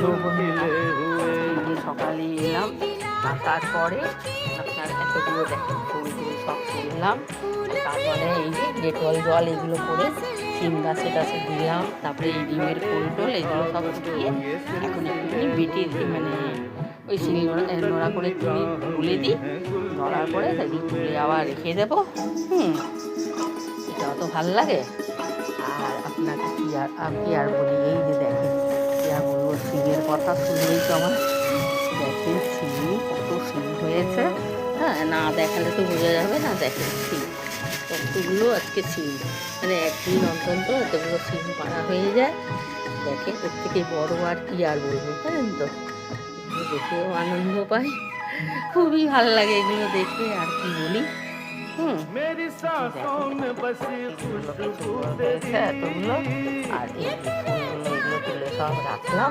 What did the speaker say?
লবণ দিলাম, সকালে এলাম আর তারপরে আপনার এতগুলো দেখেন ফুলগুলো সব তুললাম। তারপরে এই যে ডেটল জল এগুলো করে সিম গাছে টাছে দিলাম। তারপরে এই ডিমের খোল টোল এগুলো সব ফুটিয়ে এখন একটুখানি বেটে মানে ওই শিল নোড়া করে তুলে দিই। ধরার পরে সেগুলো তুলে আবার রেখে দেবো। এটাও তো ভাল লাগে। আর আপনাকে কি আর বলি, এই যে দেখেন কি আর বলবো, শিমের কথা শুনলেই তো আমার দেখেন শিম কত শিম হয়েছে। হ্যাঁ, না দেখালে তো বোঝা যাবে না। দেখেন শিম কতগুলো আজকে শিম, মানে একদিন অন্তত এতগুলো শিম পাড়া হয়ে যায়। দেখে এর থেকে বড় আর কি আর বলবো, জানেন তো। এগুলো দেখেও আনন্দ পাই, খুবই ভাল লাগে এগুলো দেখে, আর কি বলি। এতগুলো আর এই ফুলগুলো এগুলো তুলে সব রাখলাম।